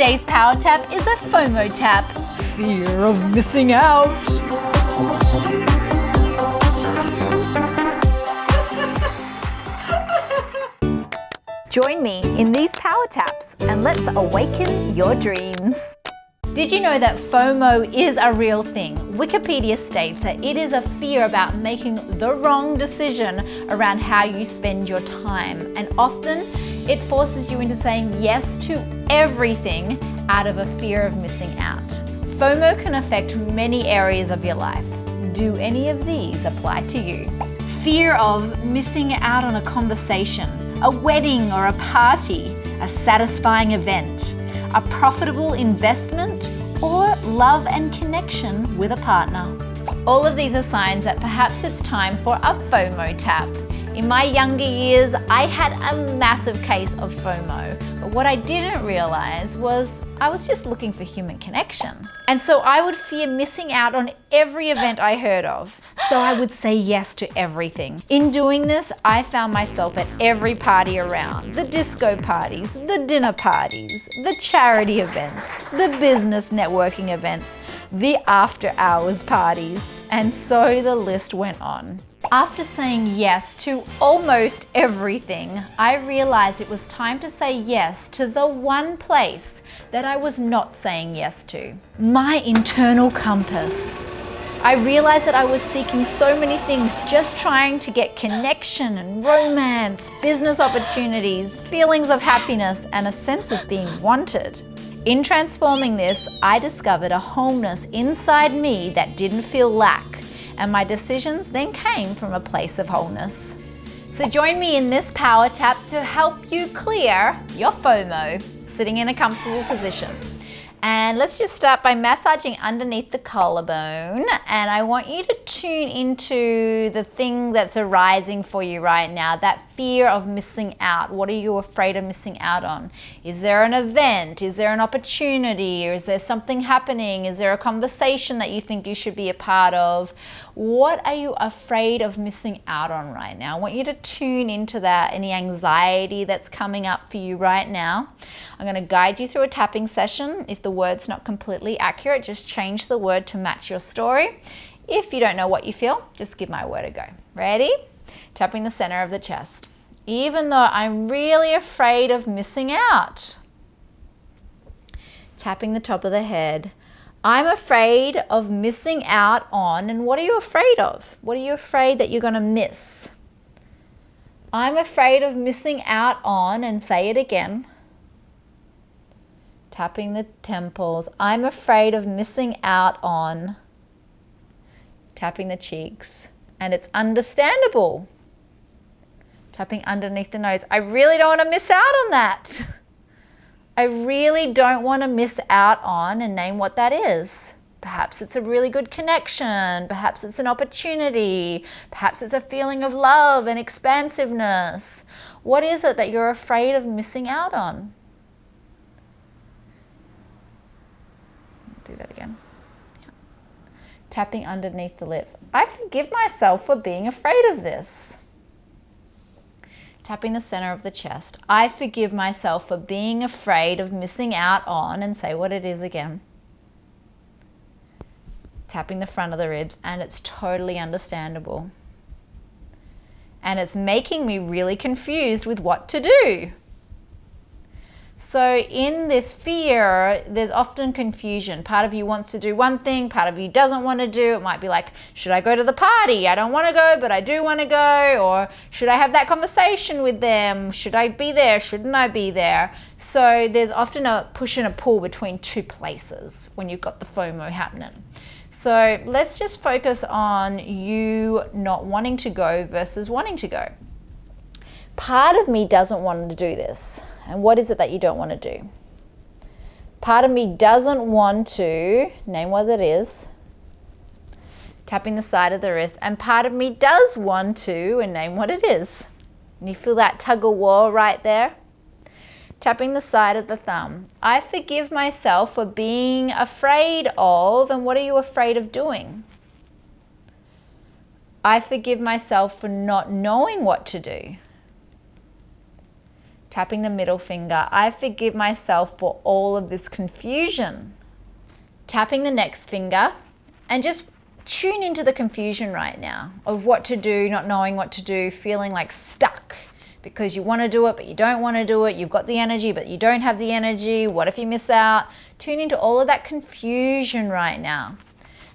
Today's Power Tap is a FOMO tap. Fear of missing out. Join me in these power taps and let's awaken your dreams. Did you know that FOMO is a real thing? Wikipedia states that it is a fear about making the wrong decision around how you spend your time, and often it forces you into saying yes to everything out of a fear of missing out. FOMO can affect many areas of your life. Do any of these apply to you? Fear of missing out on a conversation, a wedding or a party, a satisfying event, a profitable investment, or love and connection with a partner. All of these are signs that perhaps it's time for a FOMO tap. In my younger years, I had a massive case of FOMO, but what I didn't realize was I was just looking for human connection. And so I would fear missing out on every event I heard of. So I would say yes to everything. In doing this, I found myself at every party around. The disco parties, the dinner parties, the charity events, the business networking events, the after hours parties, and so the list went on. After saying yes to almost everything, I realized it was time to say yes to the one place that I was not saying yes to: my internal compass. I realized that I was seeking so many things, just trying to get connection and romance, business opportunities, feelings of happiness, and a sense of being wanted. In transforming this, I discovered a wholeness inside me that didn't feel lack, and my decisions then came from a place of wholeness. So join me in this power tap to help you clear your FOMO, sitting in a comfortable position. And let's just start by massaging underneath the collarbone, and I want you to tune into the thing that's arising for you right now, that fear of missing out. What are you afraid of missing out on? Is there an event? Is there an opportunity? Or is there something happening? Is there a conversation that you think you should be a part of? What are you afraid of missing out on right now? I want you to tune into that, any anxiety that's coming up for you right now. I'm going to guide you through a tapping session. If the word's not completely accurate, just change the word to match your story. If you don't know what you feel, just give my word a go. Ready? Tapping the center of the chest. Even though I'm really afraid of missing out. Tapping the top of the head. I'm afraid of missing out on, and what are you afraid of? What are you afraid that you're going to miss? I'm afraid of missing out on, and say it again. Tapping the temples. I'm afraid of missing out on. Tapping the cheeks. And it's understandable. Tapping underneath the nose. I really don't want to miss out on that. I really don't want to miss out on, and name what that is. Perhaps it's a really good connection. Perhaps it's an opportunity. Perhaps it's a feeling of love and expansiveness. What is it that you're afraid of missing out on? Do that again. Yeah. Tapping underneath the lips. I forgive myself for being afraid of this. Tapping the center of the chest. I forgive myself for being afraid of missing out on, and say what it is again. Tapping the front of the ribs, and it's totally understandable. And it's making me really confused with what to do. So in this fear, there's often confusion. Part of you wants to do one thing, part of you doesn't want to do. It might be like, should I go to the party? I don't want to go, but I do want to go. Or should I have that conversation with them? Should I be there? Shouldn't I be there? So there's often a push and a pull between two places when you've got the FOMO happening. So let's just focus on you not wanting to go versus wanting to go. Part of me doesn't want to do this. And what is it that you don't want to do? Part of me doesn't want to, name what it is, tapping the side of the wrist, and part of me does want to, and name what it is. And you feel that tug of war right there? Tapping the side of the thumb. I forgive myself for being afraid of, and what are you afraid of doing? I forgive myself for not knowing what to do. Tapping the middle finger, I forgive myself for all of this confusion. Tapping the next finger, and just tune into the confusion right now of what to do, not knowing what to do, feeling like stuck because you want to do it but you don't want to do it. You've got the energy but you don't have the energy. What if you miss out? Tune into all of that confusion right now.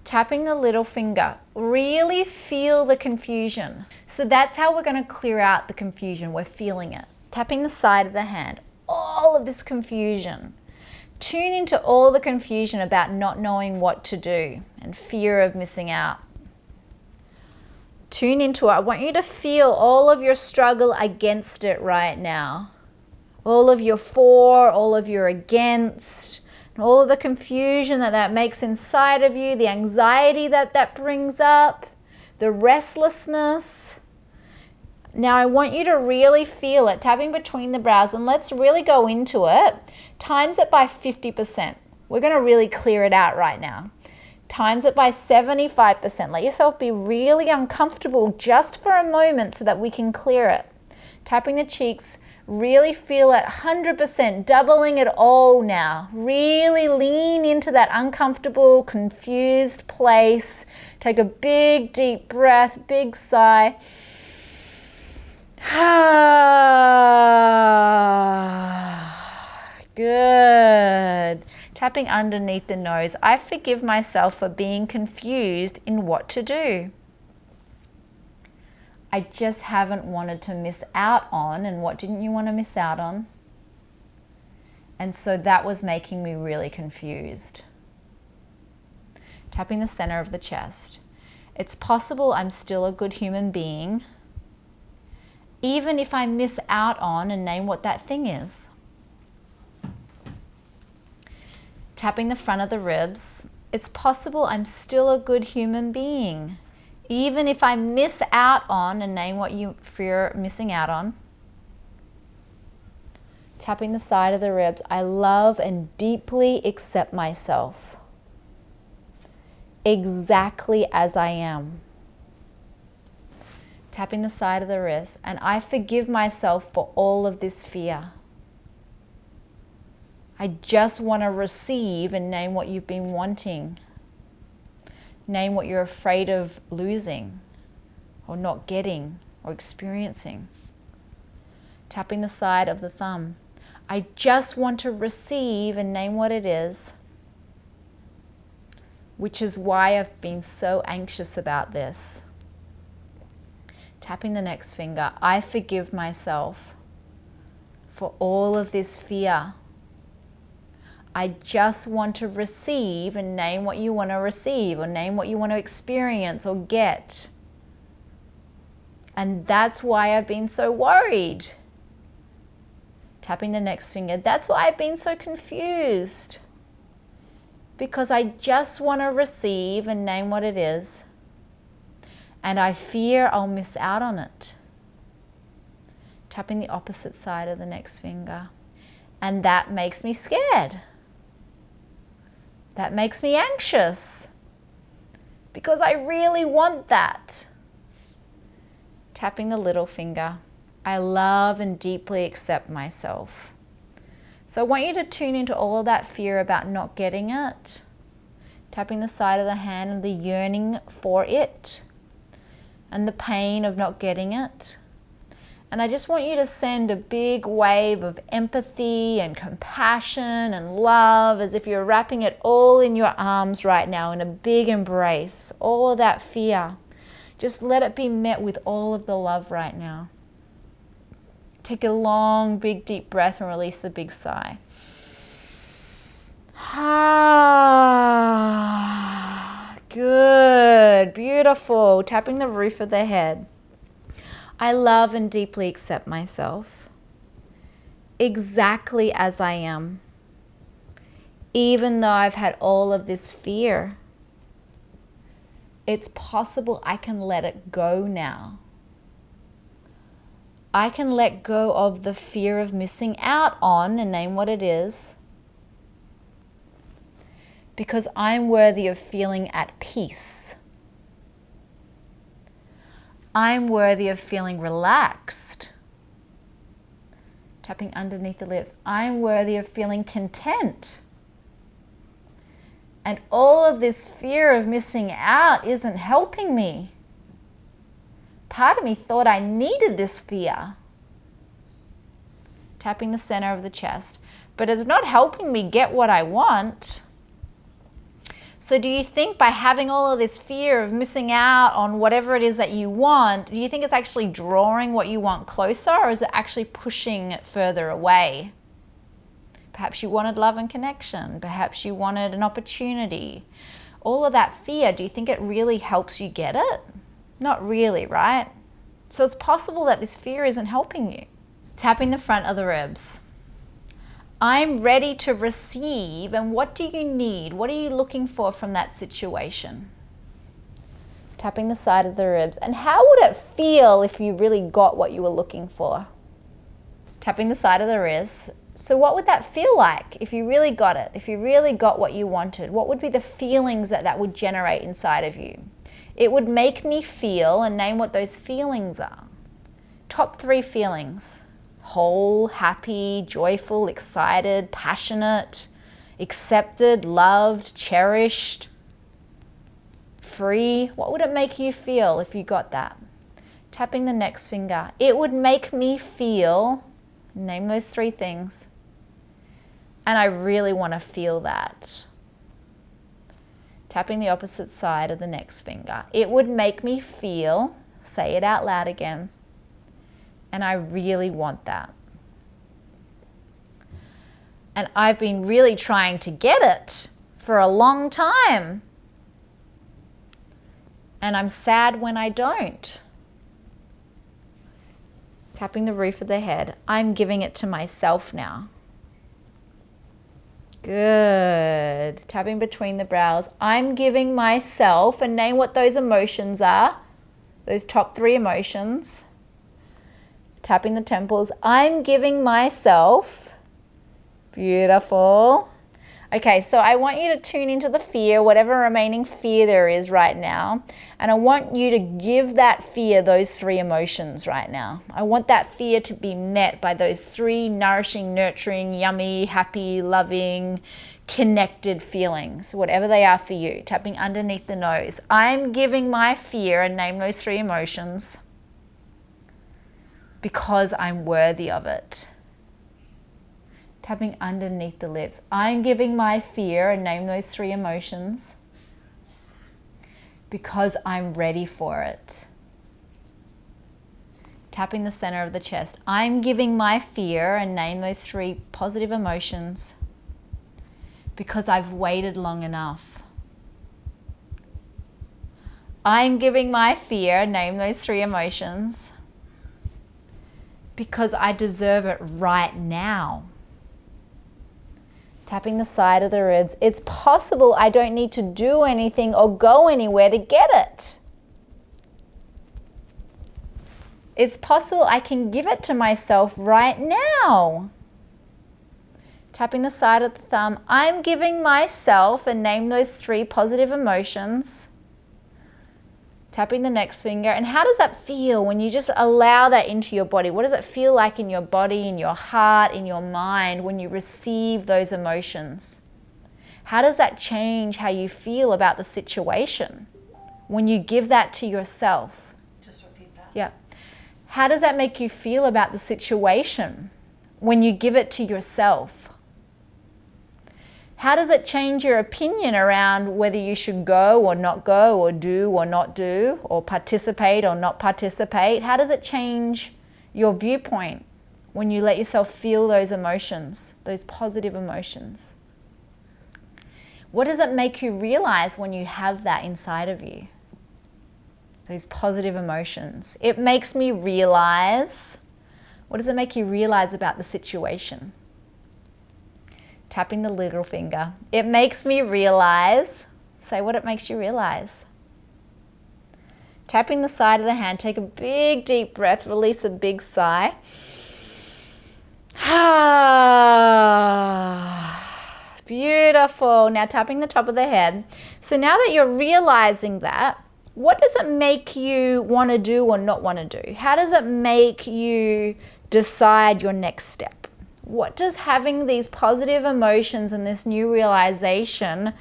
Tapping the little finger, really feel the confusion. So that's how we're going to clear out the confusion. We're feeling it. Tapping the side of the hand, all of this confusion. Tune into all the confusion about not knowing what to do and fear of missing out. Tune into it. I want you to feel all of your struggle against it right now. All of your for, all of your against, and all of the confusion that makes inside of you, the anxiety that brings up, the restlessness. Now I want you to really feel it, tapping between the brows, and let's really go into it. Times it by 50%. We're going to really clear it out right now. Times it by 75%. Let yourself be really uncomfortable just for a moment so that we can clear it. Tapping the cheeks, really feel it 100%, doubling it all now. Really lean into that uncomfortable, confused place. Take a big, deep breath, big sigh. Good. Tapping underneath the nose. I forgive myself for being confused in what to do. I just haven't wanted to miss out on. And what didn't you want to miss out on? And so that was making me really confused. Tapping the center of the chest. It's possible I'm still a good human being, even if I miss out on, and name what that thing is. Tapping the front of the ribs. It's possible I'm still a good human being, even if I miss out on, and name what you fear missing out on. Tapping the side of the ribs. I love and deeply accept myself exactly as I am. Tapping the side of the wrist, and I forgive myself for all of this fear. I just want to receive, and name what you've been wanting. Name what you're afraid of losing or not getting or experiencing. Tapping the side of the thumb. I just want to receive, and name what it is, which is why I've been so anxious about this. Tapping the next finger. I forgive myself for all of this fear. I just want to receive, and name what you want to receive, or name what you want to experience or get. And that's why I've been so worried. Tapping the next finger. That's why I've been so confused. Because I just want to receive, and name what it is. And I fear I'll miss out on it. Tapping the opposite side of the next finger. And that makes me scared. That makes me anxious. Because I really want that. Tapping the little finger. I love and deeply accept myself. So I want you to tune into all of that fear about not getting it. Tapping the side of the hand and the yearning for it. And the pain of not getting it. And I just want you to send a big wave of empathy and compassion and love, as if you're wrapping it all in your arms right now in a big embrace. All of that fear. Just let it be met with all of the love right now. Take a long, big, deep breath and release a big sigh. Good, beautiful. Tapping the roof of the head. I love and deeply accept myself exactly as I am, even though I've had all of this fear. It's possible I can let it go now. I can let go of the fear of missing out on, and name what it is, because I'm worthy of feeling at peace. I'm worthy of feeling relaxed. Tapping underneath the lips. I'm worthy of feeling content. And all of this fear of missing out isn't helping me. Part of me thought I needed this fear. Tapping the center of the chest. But it's not helping me get what I want. So do you think by having all of this fear of missing out on whatever it is that you want, do you think it's actually drawing what you want closer, or is it actually pushing it further away? Perhaps you wanted love and connection. Perhaps you wanted an opportunity. All of that fear, do you think it really helps you get it? Not really, right? So it's possible that this fear isn't helping you. Tapping the front of the ribs. I'm ready to receive, and what do you need? What are you looking for from that situation? Tapping the side of the ribs. And how would it feel if you really got what you were looking for? Tapping the side of the wrist. So what would that feel like if you really got it? If you really got what you wanted? What would be the feelings that would generate inside of you? It would make me feel, and name what those feelings are. Top 3 feelings. Whole, happy, joyful, excited, passionate, accepted, loved, cherished, free. What would it make you feel if you got that? Tapping the next finger. It would make me feel, name those 3 things, and I really want to feel that. Tapping the opposite side of the next finger. It would make me feel, say it out loud again, and I really want that. And I've been really trying to get it for a long time. And I'm sad when I don't. Tapping the roof of the head. I'm giving it to myself now. Good. Tapping between the brows. I'm giving myself, and name what those emotions are. Those top 3 emotions. Tapping the temples. I'm giving myself. Beautiful. Okay, so I want you to tune into the fear, whatever remaining fear there is right now. And I want you to give that fear those 3 emotions right now. I want that fear to be met by those 3 nourishing, nurturing, yummy, happy, loving, connected feelings, whatever they are for you. Tapping underneath the nose. I'm giving my fear, and name those 3 emotions, because I'm worthy of it. Tapping underneath the lips. I'm giving my fear, and name those 3 emotions, because I'm ready for it. Tapping the center of the chest. I'm giving my fear, and name those 3 positive emotions, because I've waited long enough. I'm giving my fear, name those 3 emotions, because I deserve it right now. Tapping the side of the ribs. It's possible I don't need to do anything or go anywhere to get it. It's possible I can give it to myself right now. Tapping the side of the thumb. I'm giving myself, and name those 3 positive emotions. Tapping the next finger. And how does that feel when you just allow that into your body? What does it feel like in your body, in your heart, in your mind when you receive those emotions? How does that change how you feel about the situation when you give that to yourself? Just repeat that. Yeah. How does that make you feel about the situation when you give it to yourself? How does it change your opinion around whether you should go or not go, or do or not do, or participate or not participate? How does it change your viewpoint when you let yourself feel those emotions, those positive emotions? What does it make you realize when you have that inside of you? Those positive emotions. It makes me realize. What does it make you realize about the situation? Tapping the little finger. It makes me realize. Say what it makes you realize. Tapping the side of the hand. Take a big deep breath. Release a big sigh. Beautiful. Now tapping the top of the head. So now that you're realizing that, what does it make you want to do or not want to do? How does it make you decide your next step? What does having these positive emotions and this new realization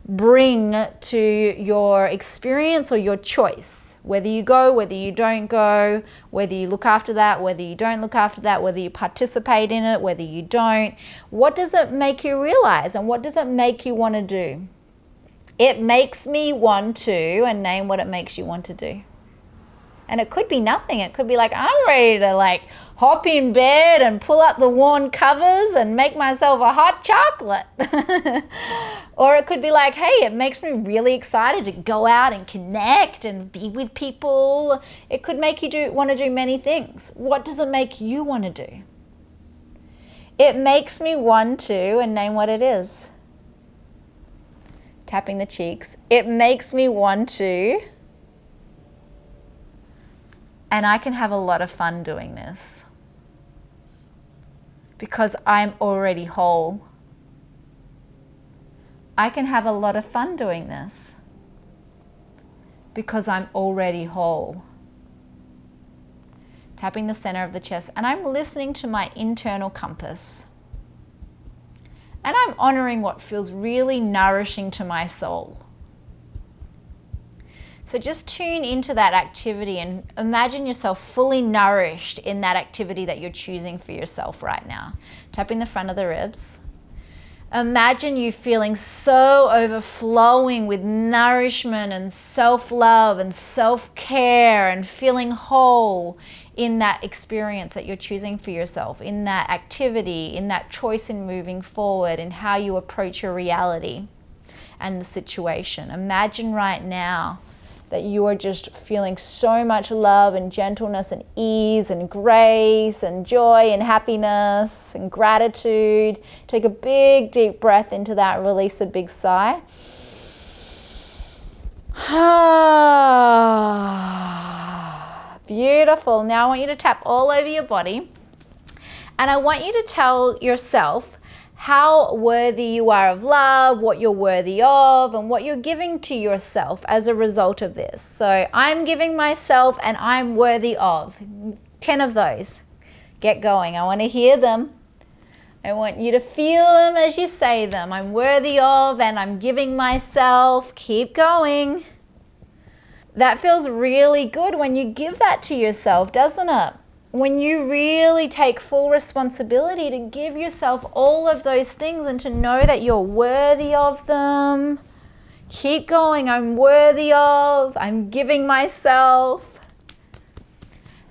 bring to your experience or your choice? Whether you go, whether you don't go, whether you look after that, whether you don't look after that, whether you participate in it, whether you don't. What does it make you realize, and what does it make you want to do? It makes me want to, and name what it makes you want to do. And it could be nothing. It could be like, I'm ready to like hop in bed and pull up the worn covers and make myself a hot chocolate. Or it could be like, hey, it makes me really excited to go out and connect and be with people. It could make you want to do many things. What does it make you want to do? It makes me want to, and name what it is. Tapping the cheeks. It makes me want to. And I can have a lot of fun doing this because I'm already whole. I can have a lot of fun doing this because I'm already whole. Tapping the center of the chest, and I'm listening to my internal compass. And I'm honoring what feels really nourishing to my soul. So just tune into that activity and imagine yourself fully nourished in that activity that you're choosing for yourself right now. Tapping the front of the ribs. Imagine you feeling so overflowing with nourishment and self-love and self-care and feeling whole in that experience that you're choosing for yourself, in that activity, in that choice in moving forward, in how you approach your reality and the situation. Imagine right now that you are just feeling so much love and gentleness and ease and grace and joy and happiness and gratitude. Take a big deep breath into that, release a big sigh. Beautiful. Now I want you to tap all over your body, and I want you to tell yourself how worthy you are of love, what you're worthy of, and what you're giving to yourself as a result of this. So I'm giving myself and I'm worthy of. 10 of those. Get going. I want to hear them. I want you to feel them as you say them. I'm worthy of and I'm giving myself. Keep going. That feels really good when you give that to yourself, doesn't it? When you really take full responsibility to give yourself all of those things and to know that you're worthy of them. Keep going. I'm worthy of. I'm giving myself.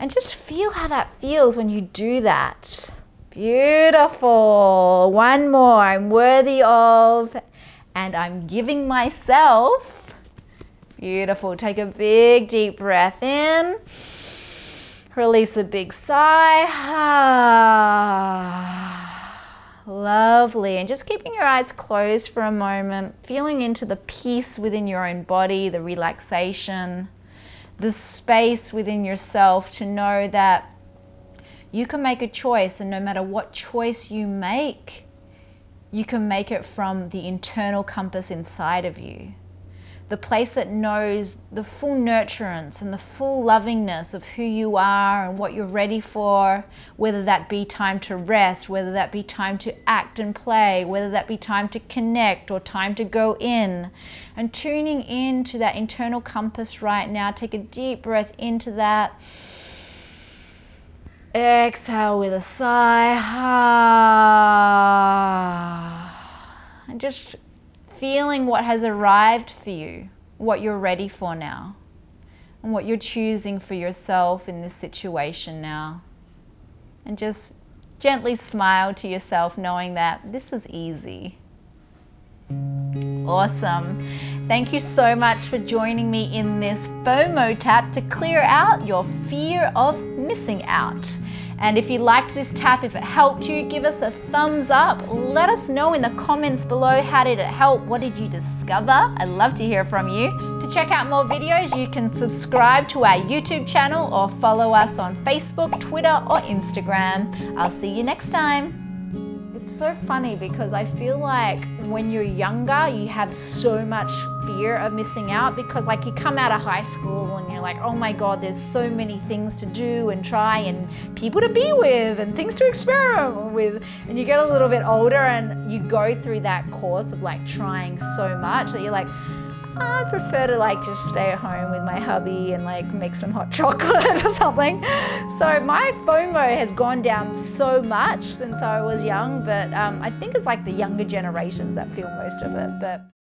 And just feel how that feels when you do that. Beautiful. One more. I'm worthy of and I'm giving myself. Beautiful. Take a big deep breath in. Release a big sigh. Lovely. And just keeping your eyes closed for a moment, feeling into the peace within your own body, the relaxation, the space within yourself to know that you can make a choice, and no matter what choice you make, you can make it from the internal compass inside of you. The place that knows the full nurturance and the full lovingness of who you are and what you're ready for, whether that be time to rest, whether that be time to act and play, whether that be time to connect or time to go in. And tuning into that internal compass right now, take a deep breath into that. Exhale with a sigh. And just feeling what has arrived for you, what you're ready for now, and what you're choosing for yourself in this situation now. And just gently smile to yourself knowing that this is easy. Awesome. Thank you so much for joining me in this FOMO tap to clear out your fear of missing out. And if you liked this tap, if it helped you, give us a thumbs up. Let us know in the comments below, how did it help? What did you discover? I'd love to hear from you. To check out more videos, you can subscribe to our YouTube channel or follow us on Facebook, Twitter, or Instagram. I'll see you next time. It's so funny because I feel like when you're younger, you have so much fear of missing out, because like you come out of high school and you're like, oh my God, there's so many things to do and try and people to be with and things to experiment with. And you get a little bit older and you go through that course of like trying so much that you're like, I prefer to like just stay at home with my hubby and like make some hot chocolate or something. So my FOMO has gone down so much since I was young, but I think it's like the younger generations that feel most of it. But